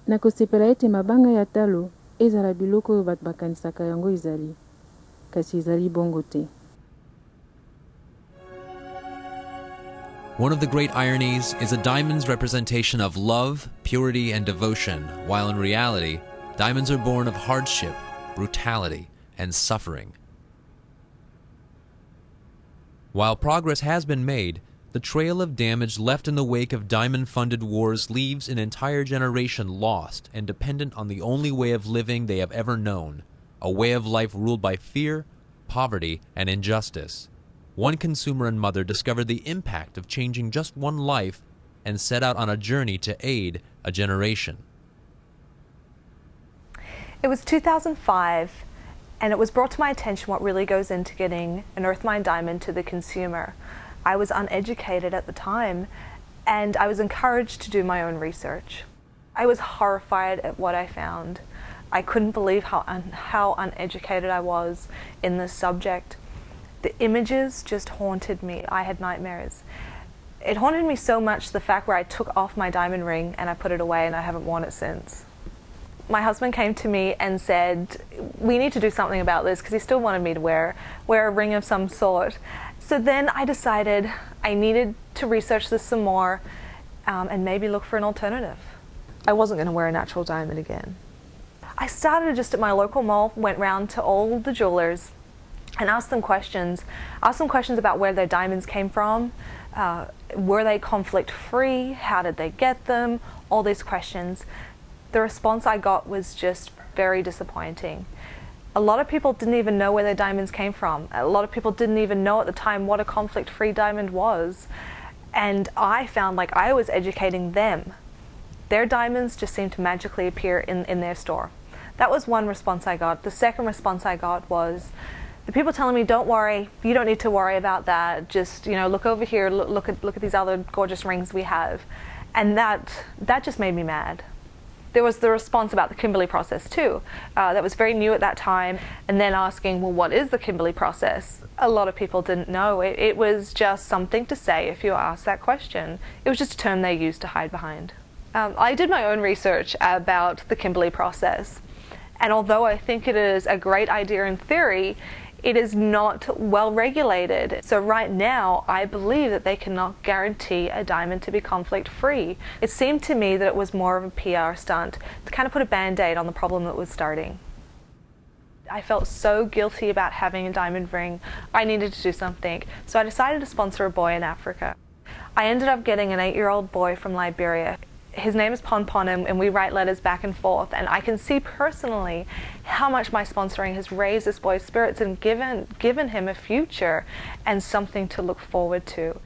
Na kosepela ete mabanga ya talo ezala biloko oyo bato bakanisaka yango ezali, kasi ezali bongo te. One of the great ironies is a diamond's representation of love, purity, and devotion, while in reality, diamonds are born of hardship, brutality, and suffering. While progress has been made, the trail of damage left in the wake of diamond-funded wars leaves an entire generation lost and dependent on the only way of living they have ever known, a way of life ruled by fear, poverty, and injustice. One consumer and mother discovered the impact of changing just one life and set out on a journey to aid a generation. It was 2005, and it was brought to my attention what really goes into getting an earth mine diamond to the consumer. I was uneducated at the time, and I was encouraged to do my own research. I was horrified at what I found. I couldn't believe how uneducated I was in this subject. The images just haunted me. I had nightmares. It haunted me so much, the fact where I took off my diamond ring and I put it away and I haven't worn it since. My husband came to me and said, we need to do something about this, because he still wanted me to wear a ring of some sort. So then I decided I needed to research this some more and maybe look for an alternative. I wasn't going to wear a natural diamond again. I started just at my local mall, went round to all the jewelers and asked them questions about where their diamonds came from, were they conflict free, how did they get them, all these questions. The response I got was just very disappointing. A lot of people didn't even know where their diamonds came from. A lot of people didn't even know at the time what a conflict-free diamond was. And I found like I was educating them. Their diamonds just seemed to magically appear in their store. That was one response I got. The second response I got was the people telling me, don't worry, you don't need to worry about that. Just, look over here, look at these other gorgeous rings we have. And that just made me mad. There was the response about the Kimberley process too. That was very new at that time. And then asking, well, what is the Kimberley process? A lot of people didn't know. It was just something to say if you asked that question. It was just a term they used to hide behind. I did my own research about the Kimberley process. And although I think it is a great idea in theory, it is not well regulated. So right now, I believe that they cannot guarantee a diamond to be conflict free. It seemed to me that it was more of a PR stunt to kind of put a band-aid on the problem that was starting. I felt so guilty about having a diamond ring. I needed to do something. So I decided to sponsor a boy in Africa. I ended up getting an 8-year-old boy from Liberia. His name is Pon Pon, and we write letters back and forth, and I can see personally how much my sponsoring has raised this boy's spirits and given him a future and something to look forward to.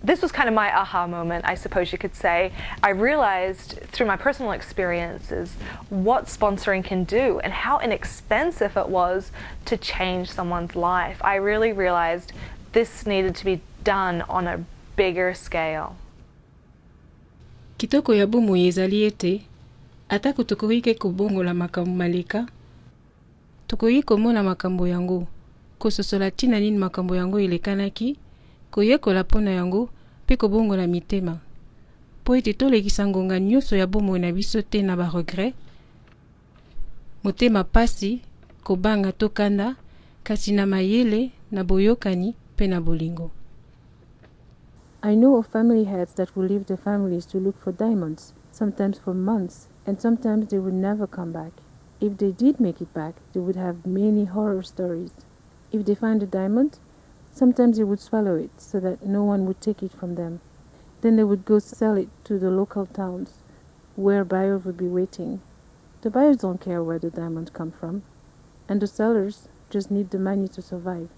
This was kind of my aha moment, I suppose you could say. I realized through my personal experiences what sponsoring can do and how inexpensive it was to change someone's life. I really realized this needed to be done on a bigger scale. Kitoko ya bomo ezali ete atako tokoki kobongola makambo maleka, tokoki komona makambo yango, kososola tina nini makambo yango elekanaki, koyekola mpona yango mpe kobongola mitema, po ete tolekisa ngonga nyonso ya bomo na biso te na baregret, motema pasi, kobanga tokanda, kasi na mayele, na boyokani mpe na bolingo. I know of family heads that will leave their families to look for diamonds, sometimes for months, and sometimes they would never come back. If they did make it back, they would have many horror stories. If they find a diamond, sometimes they would swallow it so that no one would take it from them. Then they would go sell it to the local towns, where buyers would be waiting. The buyers don't care where the diamonds come from, and the sellers just need the money to survive.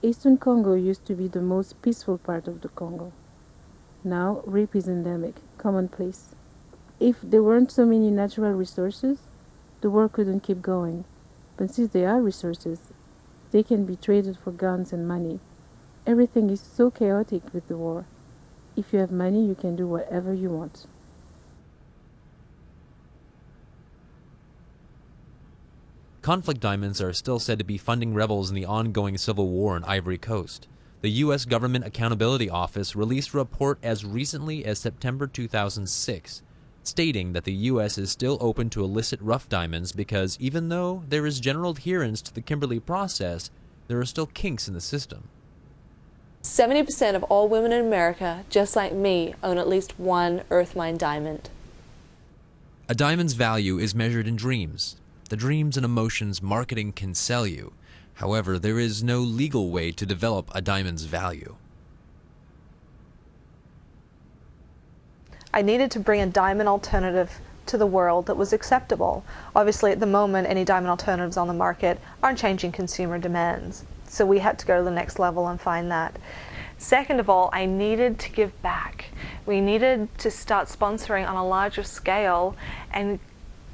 Eastern Congo used to be the most peaceful part of the Congo. Now, rape is endemic, commonplace. If there weren't so many natural resources, the war couldn't keep going. But since there are resources, they can be traded for guns and money. Everything is so chaotic with the war. If you have money, you can do whatever you want. Conflict diamonds are still said to be funding rebels in the ongoing civil war in Ivory Coast. The U.S. Government Accountability Office released a report as recently as September 2006, stating that the U.S. is still open to illicit rough diamonds because even though there is general adherence to the Kimberley process, there are still kinks in the system. 70% of all women in America, just like me, own at least one earth mine diamond. A diamond's value is measured in dreams. The dreams and emotions marketing can sell you. However, there is no legal way to develop a diamond's value. I needed to bring a diamond alternative to the world that was acceptable. Obviously, at the moment, any diamond alternatives on the market aren't changing consumer demands. So we had to go to the next level and find that. Second of all, I needed to give back. We needed to start sponsoring on a larger scale and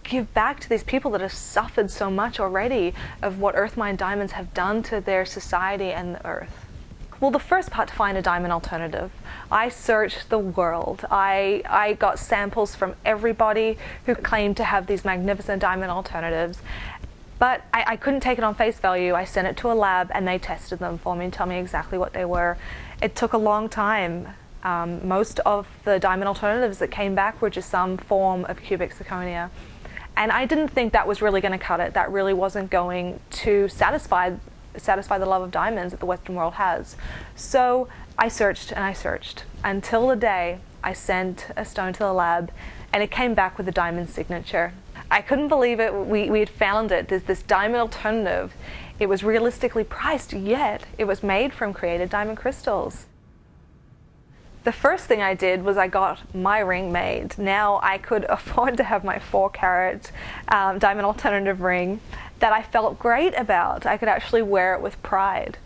give back to these people that have suffered so much already of what earth mine diamonds have done to their society and the earth. Well, the first part, to find a diamond alternative. I searched the world. I got samples from everybody who claimed to have these magnificent diamond alternatives. But I couldn't take it on face value. I sent it to a lab and they tested them for me and told me exactly what they were. It took a long time. Most of the diamond alternatives that came back were just some form of cubic zirconia. And I didn't think that was really going to cut it. That really wasn't going to satisfy the love of diamonds that the Western world has. So I searched and I searched until the day I sent a stone to the lab and it came back with a diamond signature. I couldn't believe it. We had found it. There's this diamond alternative. It was realistically priced, yet it was made from created diamond crystals. The first thing I did was I got my ring made. Now I could afford to have my 4-carat diamond alternative ring that I felt great about. I could actually wear it with pride.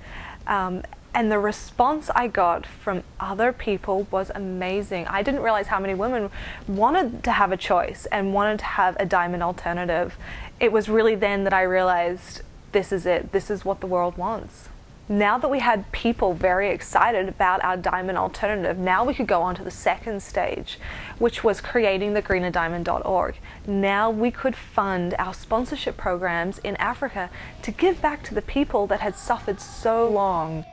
And the response I got from other people was amazing. I didn't realize how many women wanted to have a choice and wanted to have a diamond alternative. It was really then that I realized this is it. This is what the world wants. Now that we had people very excited about our diamond alternative, now we could go on to the second stage, which was creating the greenerdiamond.org. Now we could fund our sponsorship programs in Africa to give back to the people that had suffered so long.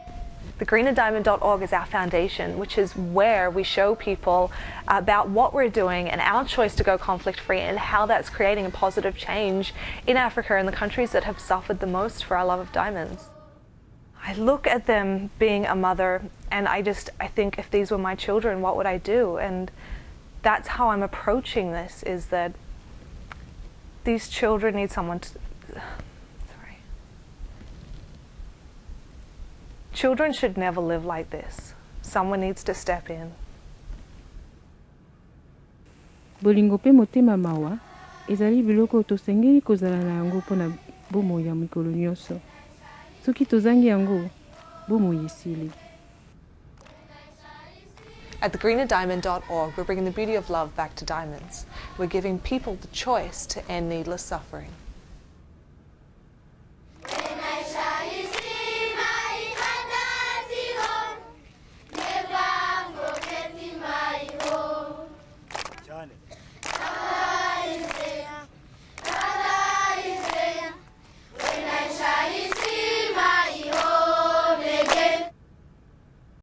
The greenerdiamond.org is our foundation, which is where we show people about what we're doing and our choice to go conflict-free and how that's creating a positive change in Africa and the countries that have suffered the most for our love of diamonds. I look at them being a mother and I think if these were my children, what would I do? And that's how I'm approaching this, is that these children need someone to... Children should never live like this. Someone needs to step in. Bolingo pe motema mawa ezali biloko tosengeli kozala na yango mpona bomoi ya mikolo nyonso. Soki tozangi yango, bomoi esili. At thegreenerdiamond.org, we're bringing the beauty of love back to diamonds. We're giving people the choice to end needless suffering. Johnny.